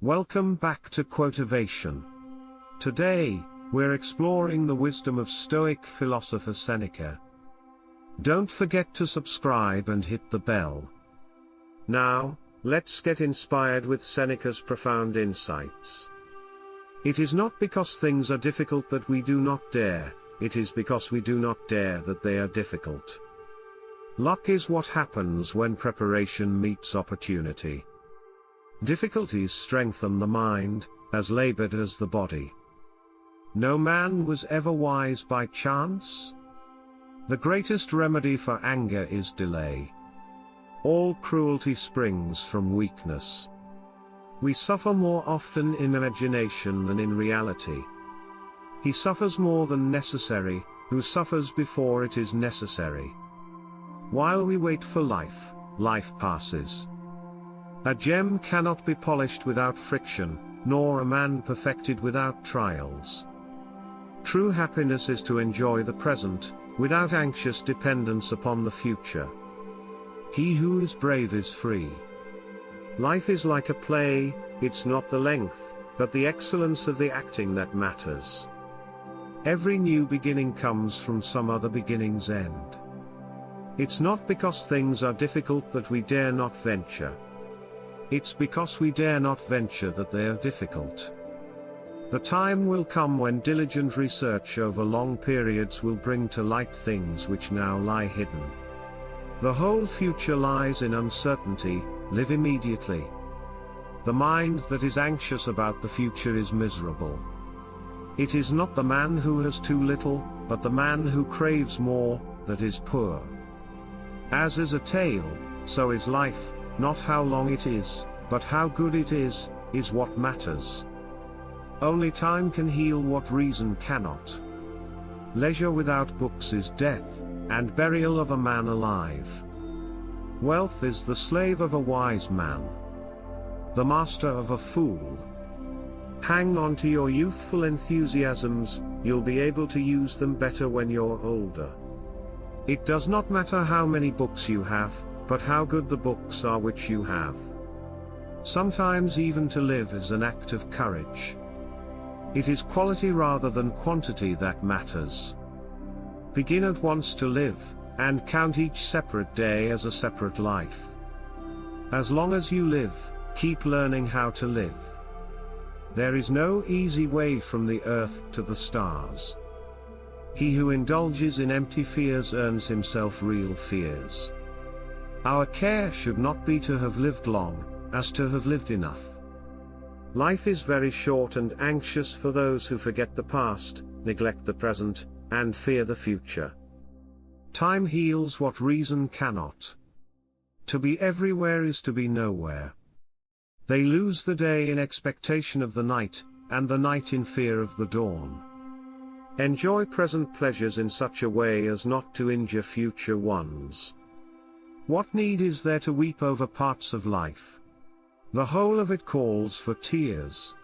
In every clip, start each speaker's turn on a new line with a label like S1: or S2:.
S1: Welcome back to Quotivation. Today, we're exploring the wisdom of Stoic philosopher Seneca. Don't forget to subscribe and hit the bell. Now, let's get inspired with Seneca's profound insights. It is not because things are difficult that we do not dare, it is because we do not dare that they are difficult. Luck is what happens when preparation meets opportunity. Difficulties strengthen the mind, as labor does the body. No man was ever wise by chance. The greatest remedy for anger is delay. All cruelty springs from weakness. We suffer more often in imagination than in reality. He suffers more than necessary, who suffers before it is necessary. While we wait for life, life passes. A gem cannot be polished without friction, nor a man perfected without trials. True happiness is to enjoy the present, without anxious dependence upon the future. He who is brave is free. Life is like a play, it's not the length, but the excellence of the acting that matters. Every new beginning comes from some other beginning's end. It's not because things are difficult that we dare not venture. It's because we dare not venture that they are difficult. The time will come when diligent research over long periods will bring to light things which now lie hidden. The whole future lies in uncertainty, live immediately. The mind that is anxious about the future is miserable. It is not the man who has too little, but the man who craves more, that is poor. As is a tale, so is life. Not how long it is, but how good it is what matters. Only time can heal what reason cannot. Leisure without books is death, and burial of a man alive. Wealth is the slave of a wise man, the master of a fool. Hang on to your youthful enthusiasms, you'll be able to use them better when you're older. It does not matter how many books you have, but how good the books are which you have. Sometimes even to live is an act of courage. It is quality rather than quantity that matters. Begin at once to live, and count each separate day as a separate life. As long as you live, keep learning how to live. There is no easy way from the earth to the stars. He who indulges in empty fears earns himself real fears. Our care should not be to have lived long, as to have lived enough. Life is very short and anxious for those who forget the past, neglect the present, and fear the future. Time heals what reason cannot. To be everywhere is to be nowhere. They lose the day in expectation of the night, and the night in fear of the dawn. Enjoy present pleasures in such a way as not to injure future ones. What need is there to weep over parts of life? The whole of it calls for tears.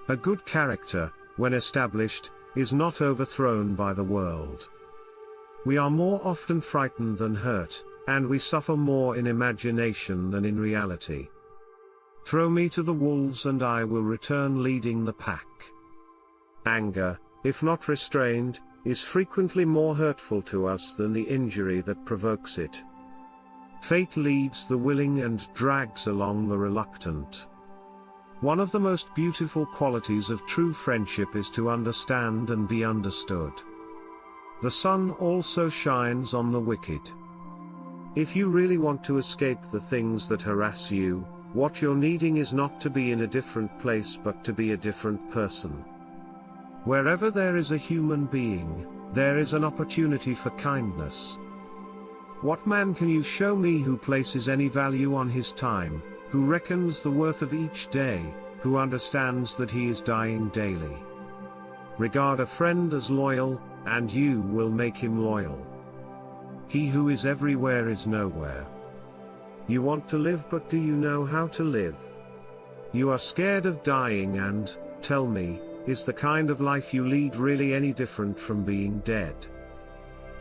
S1: A good character, when established, is not overthrown by the world. We are more often frightened than hurt, and we suffer more in imagination than in reality. Throw me to the wolves and I will return leading the pack. Anger, if not restrained, is frequently more hurtful to us than the injury that provokes it. Fate leads the willing and drags along the reluctant. One of the most beautiful qualities of true friendship is to understand and be understood. The sun also shines on the wicked. If you really want to escape the things that harass you, what you're needing is not to be in a different place but to be a different person. Wherever there is a human being, there is an opportunity for kindness. What man can you show me who places any value on his time, who reckons the worth of each day, who understands that he is dying daily? Regard a friend as loyal, and you will make him loyal. He who is everywhere is nowhere. You want to live, but do you know how to live? You are scared of dying, and, tell me, is the kind of life you lead really any different from being dead?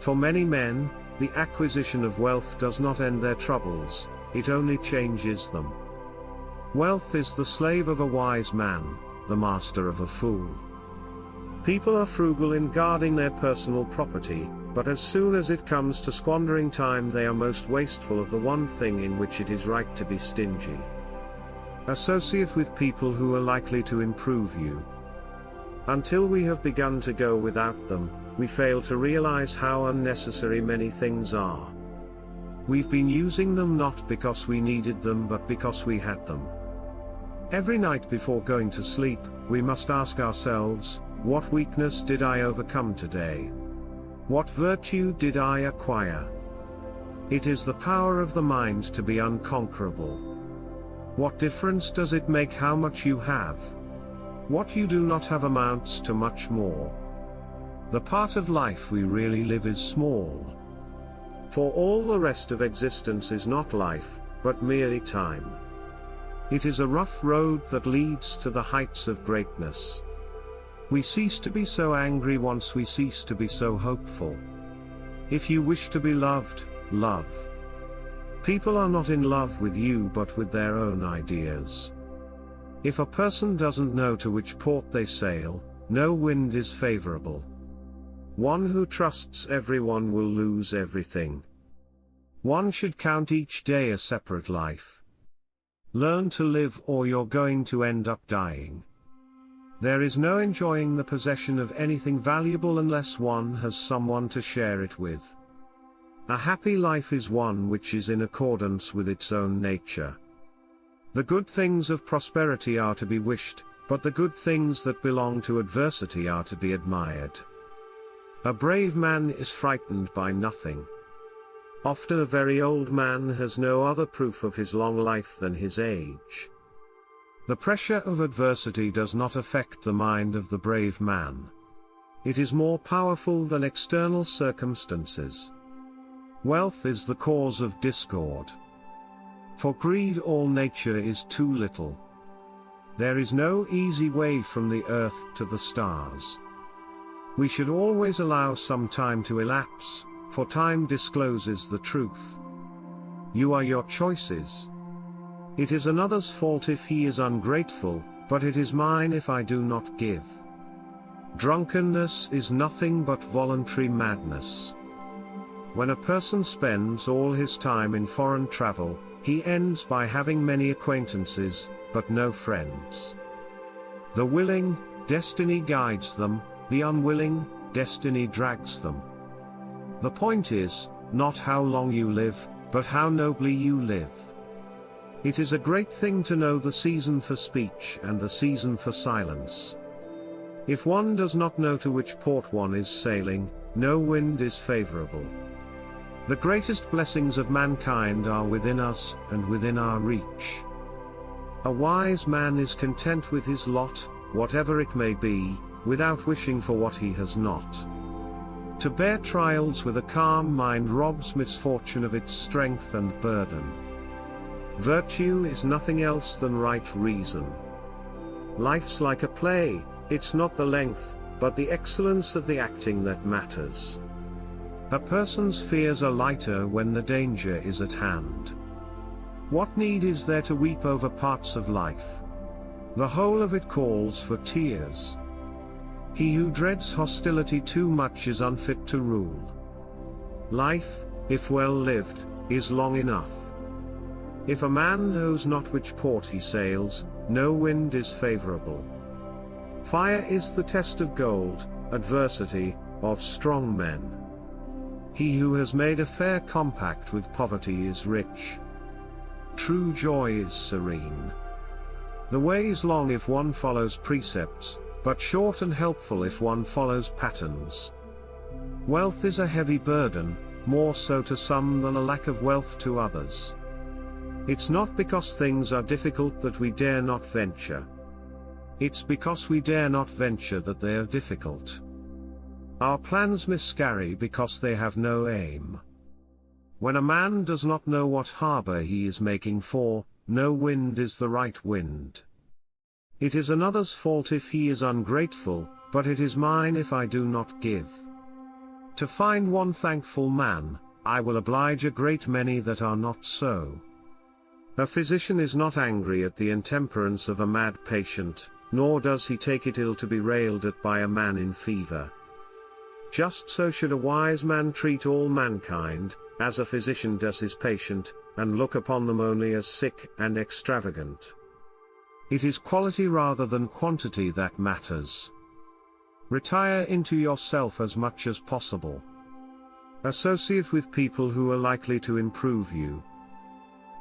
S1: For many men, the acquisition of wealth does not end their troubles, it only changes them. Wealth is the slave of a wise man, the master of a fool. People are frugal in guarding their personal property, but as soon as it comes to squandering time they are most wasteful of the one thing in which it is right to be stingy. Associate with people who are likely to improve you. Until we have begun to go without them, we fail to realize how unnecessary many things are. We've been using them not because we needed them but because we had them. Every night before going to sleep, we must ask ourselves, what weakness did I overcome today? What virtue did I acquire? It is the power of the mind to be unconquerable. What difference does it make how much you have? What you do not have amounts to much more. The part of life we really live is small. For all the rest of existence is not life, but merely time. It is a rough road that leads to the heights of greatness. We cease to be so angry once we cease to be so hopeful. If you wish to be loved, love. People are not in love with you but with their own ideas. If a person doesn't know to which port they sail, no wind is favorable. One who trusts everyone will lose everything. One should count each day a separate life. Learn to live or you're going to end up dying. There is no enjoying the possession of anything valuable unless one has someone to share it with. A happy life is one which is in accordance with its own nature. The good things of prosperity are to be wished, but the good things that belong to adversity are to be admired. A brave man is frightened by nothing. Often a very old man has no other proof of his long life than his age. The pressure of adversity does not affect the mind of the brave man. It is more powerful than external circumstances. Wealth is the cause of discord. For greed all nature is too little. There is no easy way from the earth to the stars. We should always allow some time to elapse, for time discloses the truth. You are your choices. It is another's fault if he is ungrateful, but it is mine if I do not give. Drunkenness is nothing but voluntary madness. When a person spends all his time in foreign travel, he ends by having many acquaintances, but no friends. The willing, destiny guides them, the unwilling, destiny drags them. The point is, not how long you live, but how nobly you live. It is a great thing to know the season for speech and the season for silence. If one does not know to which port one is sailing, no wind is favorable. The greatest blessings of mankind are within us and within our reach. A wise man is content with his lot, whatever it may be, without wishing for what he has not. To bear trials with a calm mind robs misfortune of its strength and burden. Virtue is nothing else than right reason. Life's like a play, it's not the length, but the excellence of the acting that matters. A person's fears are lighter when the danger is at hand. What need is there to weep over parts of life? The whole of it calls for tears. He who dreads hostility too much is unfit to rule. Life, if well lived, is long enough. If a man knows not which port he sails, no wind is favorable. Fire is the test of gold, adversity, of strong men. He who has made a fair compact with poverty is rich. True joy is serene. The way is long if one follows precepts, but short and helpful if one follows patterns. Wealth is a heavy burden, more so to some than a lack of wealth to others. It's not because things are difficult that we dare not venture. It's because we dare not venture that they are difficult. Our plans miscarry because they have no aim. When a man does not know what harbor he is making for, no wind is the right wind. It is another's fault if he is ungrateful, but it is mine if I do not give. To find one thankful man, I will oblige a great many that are not so. A physician is not angry at the intemperance of a mad patient, nor does he take it ill to be railed at by a man in fever. Just so should a wise man treat all mankind, as a physician does his patient, and look upon them only as sick and extravagant. It is quality rather than quantity that matters. Retire into yourself as much as possible. Associate with people who are likely to improve you.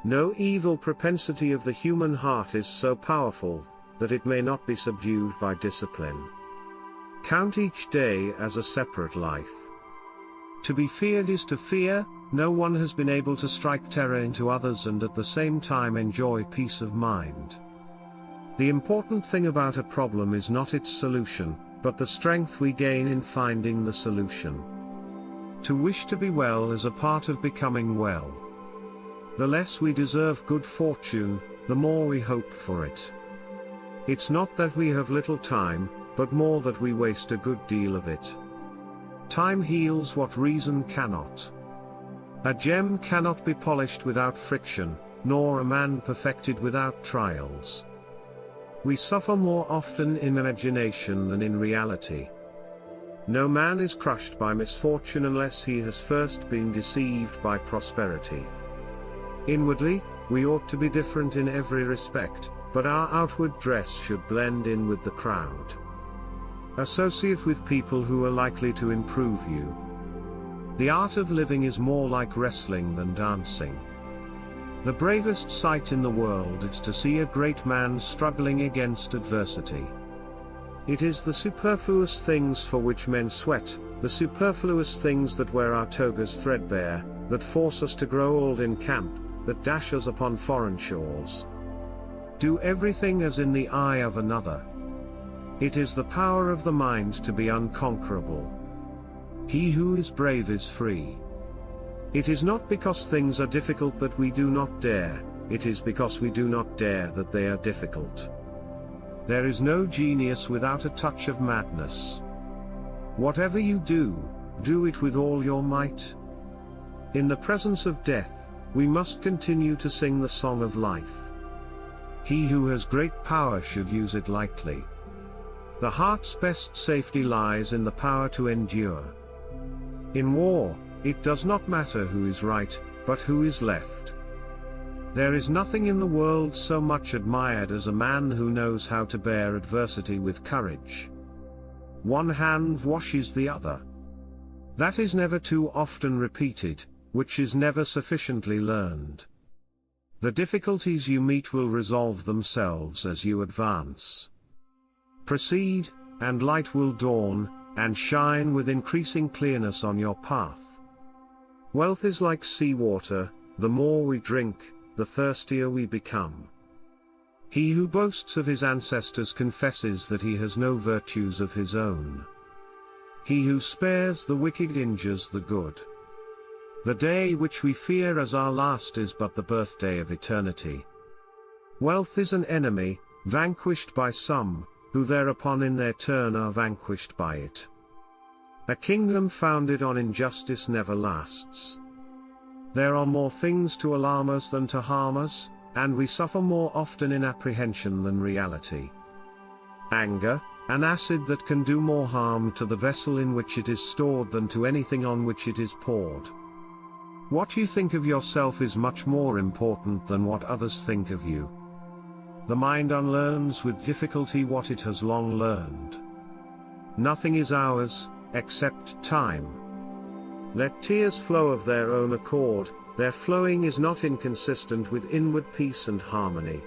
S1: No evil propensity of the human heart is so powerful that it may not be subdued by discipline. Count each day as a separate life. To be feared is to fear. No one has been able to strike terror into others and at the same time enjoy peace of mind. The important thing about a problem is not its solution, but the strength we gain in finding the solution. To wish to be well is a part of becoming well. The less we deserve good fortune, the more we hope for it. It's not that we have little time, but more that we waste a good deal of it. Time heals what reason cannot. A gem cannot be polished without friction, nor a man perfected without trials. We suffer more often in imagination than in reality. No man is crushed by misfortune unless he has first been deceived by prosperity. Inwardly, we ought to be different in every respect, but our outward dress should blend in with the crowd. Associate with people who are likely to improve you. The art of living is more like wrestling than dancing. The bravest sight in the world is to see a great man struggling against adversity. It is the superfluous things for which men sweat, the superfluous things that wear our togas threadbare, that force us to grow old in camp, that dash us upon foreign shores. Do everything as in the eye of another. It is the power of the mind to be unconquerable. He who is brave is free. It is not because things are difficult that we do not dare, it is because we do not dare that they are difficult. There is no genius without a touch of madness. Whatever you do, do it with all your might. In the presence of death, we must continue to sing the song of life. He who has great power should use it lightly. The heart's best safety lies in the power to endure. In war, it does not matter who is right, but who is left. There is nothing in the world so much admired as a man who knows how to bear adversity with courage. One hand washes the other. That is never too often repeated, which is never sufficiently learned. The difficulties you meet will resolve themselves as you advance. Proceed, and light will dawn, and shine with increasing clearness on your path. Wealth is like seawater, the more we drink, the thirstier we become. He who boasts of his ancestors confesses that he has no virtues of his own. He who spares the wicked injures the good. The day which we fear as our last is but the birthday of eternity. Wealth is an enemy, vanquished by some, who thereupon in their turn are vanquished by it. A kingdom founded on injustice never lasts. There are more things to alarm us than to harm us, and we suffer more often in apprehension than reality. Anger, an acid that can do more harm to the vessel in which it is stored than to anything on which it is poured. What you think of yourself is much more important than what others think of you. The mind unlearns with difficulty what it has long learned. Nothing is ours, except time. Let tears flow of their own accord, their flowing is not inconsistent with inward peace and harmony.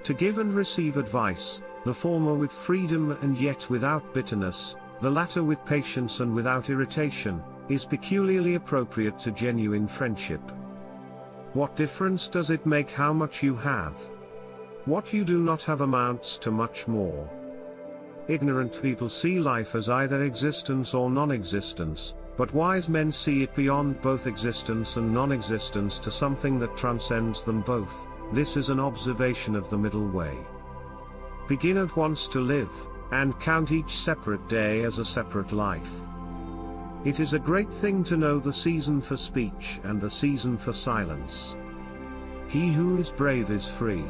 S1: To give and receive advice, the former with freedom and yet without bitterness, the latter with patience and without irritation, is peculiarly appropriate to genuine friendship. What difference does it make how much you have? What you do not have amounts to much more. Ignorant people see life as either existence or non-existence, but wise men see it beyond both existence and non-existence to something that transcends them both. This is an observation of the middle way. Begin at once to live, and count each separate day as a separate life. It is a great thing to know the season for speech and the season for silence. He who is brave is free.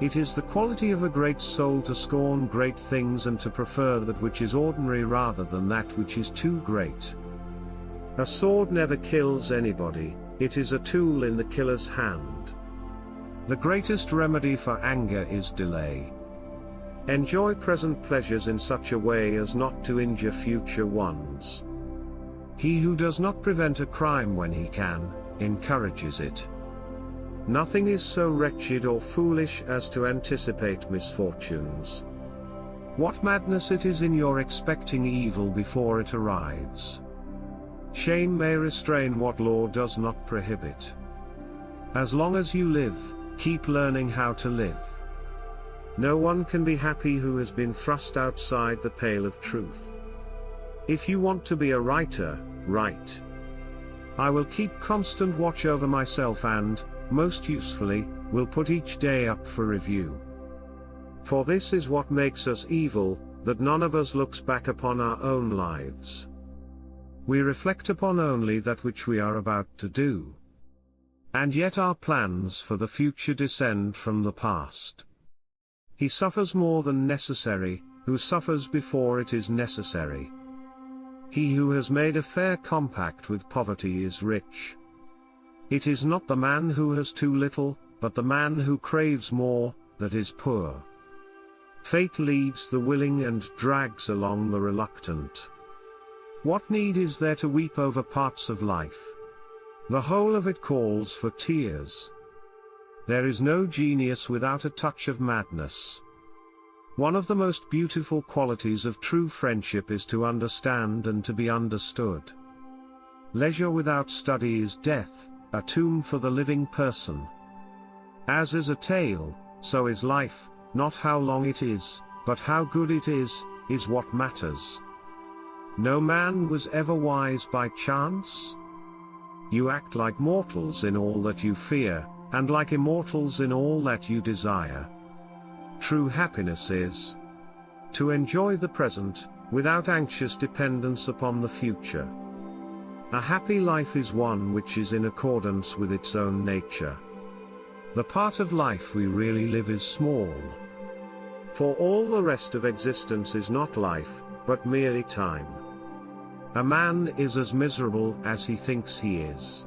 S1: It is the quality of a great soul to scorn great things and to prefer that which is ordinary rather than that which is too great. A sword never kills anybody, it is a tool in the killer's hand. The greatest remedy for anger is delay. Enjoy present pleasures in such a way as not to injure future ones. He who does not prevent a crime when he can, encourages it. Nothing is so wretched or foolish as to anticipate misfortunes. What madness it is in your expecting evil before it arrives. Shame may restrain what law does not prohibit. As long as you live, keep learning how to live. No one can be happy who has been thrust outside the pale of truth. If you want to be a writer, write. I will keep constant watch over myself and, most usefully, will put each day up for review. For this is what makes us evil, that none of us looks back upon our own lives. We reflect upon only that which we are about to do. And yet our plans for the future descend from the past. He suffers more than necessary, who suffers before it is necessary. He who has made a fair compact with poverty is rich. It is not the man who has too little, but the man who craves more, that is poor. Fate leads the willing and drags along the reluctant. What need is there to weep over parts of life? The whole of it calls for tears. There is no genius without a touch of madness. One of the most beautiful qualities of true friendship is to understand and to be understood. Leisure without study is death, a tomb for the living person. As is a tale, so is life, not how long it is, but how good it is what matters. No man was ever wise by chance. You act like mortals in all that you fear, and like immortals in all that you desire. True happiness is to enjoy the present, without anxious dependence upon the future. A happy life is one which is in accordance with its own nature. The part of life we really live is small. For all the rest of existence is not life, but merely time. A man is as miserable as he thinks he is.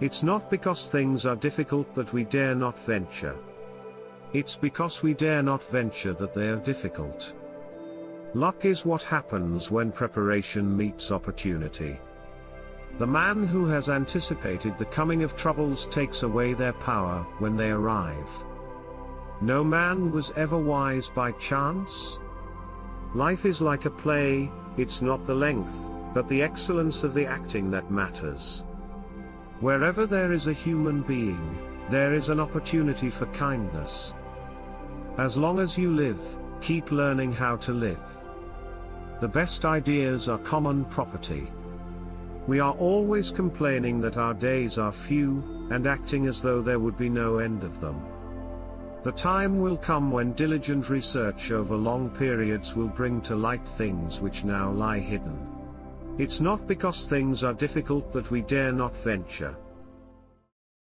S1: It's not because things are difficult that we dare not venture. It's because we dare not venture that they are difficult. Luck is what happens when preparation meets opportunity. The man who has anticipated the coming of troubles takes away their power when they arrive. No man was ever wise by chance. Life is like a play, it's not the length, but the excellence of the acting that matters. Wherever there is a human being, there is an opportunity for kindness. As long as you live, keep learning how to live. The best ideas are common property. We are always complaining that our days are few, and acting as though there would be no end of them. The time will come when diligent research over long periods will bring to light things which now lie hidden. It's not because things are difficult that we dare not venture.